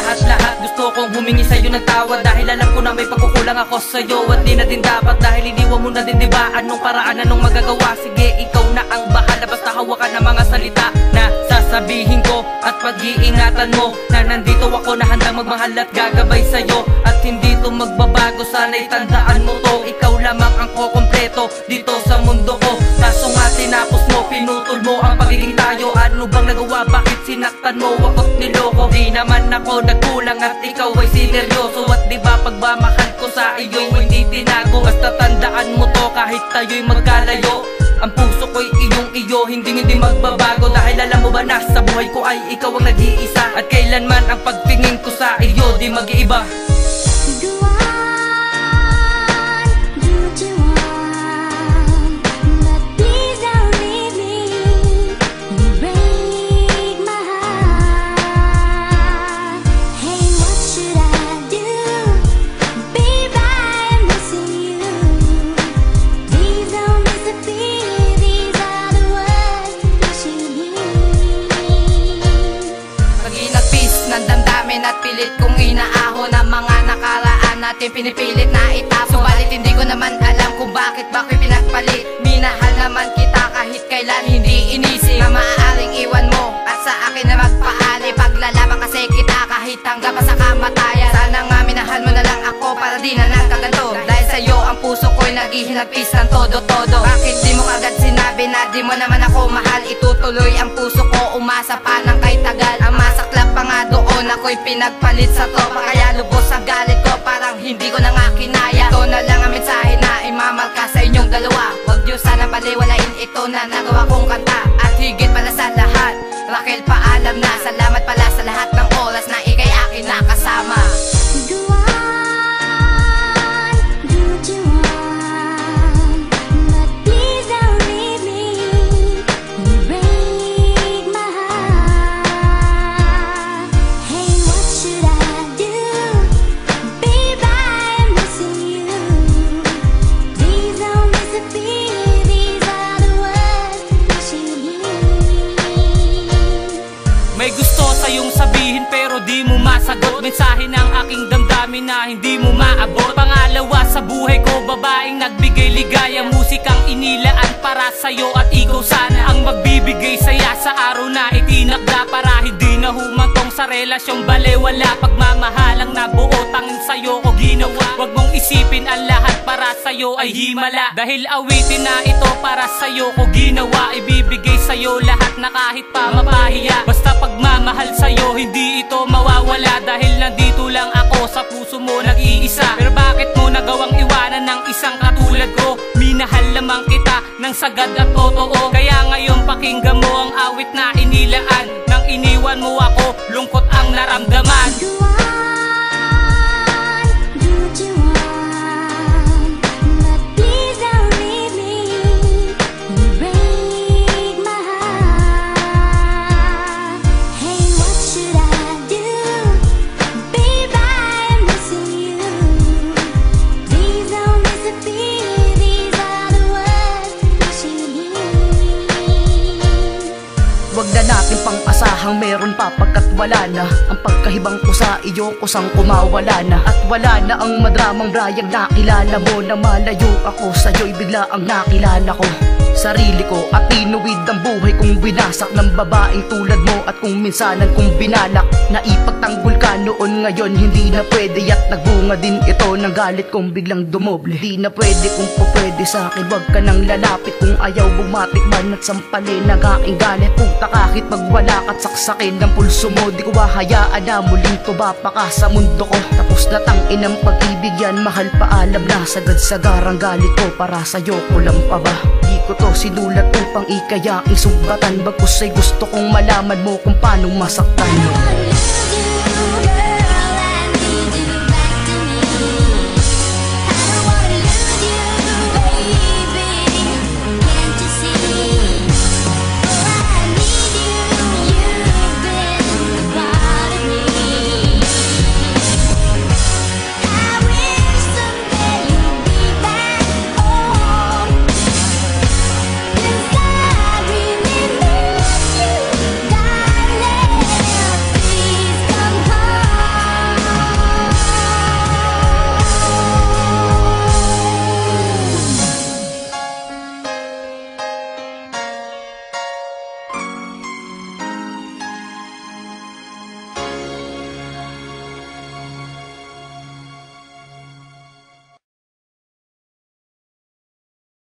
lahat-lahat gusto kong humingi sa'yo ng tawad, dahil alam ko na may pagkukulang ako sa'yo at di na din dapat, dahil iniwan mo na din diba anong paraan, anong magagawa. Sige, ikaw na ang bahala, basta hawakan ng mga salita na sasabihin ko at pag-iingatan mo na nandito ako na handang magmahal at gagabay sa'yo at hindi to magbabago. Sana'y tandaan mo to, ikaw lamang ang kukumpleto dito sa mundo ko. Kaso nga tinapos mo, pinutol mo ang pagiging tayo. Ano bang nagawa, bakit sinaktan mo ako't niloko? Di naman ako nagkulang at ikaw ay sineryoso, at diba pagmamahal ko sa iyo'y hindi tinago. Basta tandaan mo to, kahit tayo'y magkalayo, ang puso ko'y iyong-iyo, hindi magbabago. Dahil alam mo ba na sa buhay ko ay ikaw ang nag-iisa, at kailanman ang pagtingin ko sa iyo di mag-iiba. At pilit kong inaahon ang mga nakaraan natin, pinipilit na itapon. Subalit hindi ko naman alam kung bakit bako'y pinagpalit. Minahal naman kita kahit kailan hindi inisip na maaaring iwan mo at sa akin na magpaali. Paglalaban kasi kita kahit hanggang pa sa kamatayan. Sana nga minahal mo na lang ako para di na nagkaganto, dahil sa'yo ang puso ko'y naghihinagpis ng todo-todo. Bakit di mo kagad sinabi na di mo naman ako mahal? Itutuloy ang puso ko, umasa pa ng kay tagal. Ang masaklap pa nga doon, ako'y pinagpalit sa tropa, kaya lubos sa galit ko, parang hindi ko na nga kinaya. Ito na lang ang mensahe na imamarka sa inyong dalawa. Huwag niyo sana baliwalain ito na nagawa kong kanta. At higit pala sa lahat, Raquel, paalam na. Salamat pala sa lahat ng oras na ikay akin nakasama. May gusto sa'yong sabihin pero di mo masagot. Mensahe ng aking damdamin na hindi mo maabot. Pangalawa sa buhay ko, babaeng nagbigay ligaya. Musikang inilaan para sa'yo at ikaw sana ang magbibigay saya sa araw na itinakda, para hindi na humantong sa relasyong balewala. Pagmamahalang nabuo, tanging sa'yo ko ginawa. Huwag mong isipin ang lahat para sa'yo ay himala, dahil awitin na ito para sa'yo ko ginawa. Ibibigay sa'yo lahat na kahit pa mapahiya. Basta pagmamahal sa'yo hindi ito mawawala, dahil nandito lang ako sa puso mo nag-iisa. Pero bakit mo nagawang iwanan ng isang katulad ko? Minahal lamang kita ng sagad at totoo, kaya ngayon pakinggan mo ang awit na inilaan. Nang iniwan mo ako, lungkot ang naramdaman. Huwag na natin pang-asahang meron pa pagkat wala na ang pagkahibang ko sa iyo, kusang kumawala na. At wala na ang madramang brayang nakilala mo, na malayo ako sa'yo'y bigla ang nakilala ko. Sarili ko at inuwid ang buhay kong binasak ng babaeng tulad mo, at kung minsanan kong binalak na ipagtanggol ka noon, ngayon hindi na pwede. At nagbunga din ito ng galit kong biglang dumoble. Di na pwede kung pwede sa akin, wag ka nang lalapit. Kung ayaw bumatikman at sampalin ang aking galit, puta kahit magwala ka't saksakin ng pulso mo, di ko hahayaan na muling tuba pa ka sa mundo ko. Tapos na tangin ang pag-ibig yan, mahal paalam na. Sagad-sagar ang galit ko, para sa'yo ko lang pa ba? Di ko to sinulat upang ikayaking sumbatan, bagkus ay gusto kong malaman mo kung paano masaktan mo.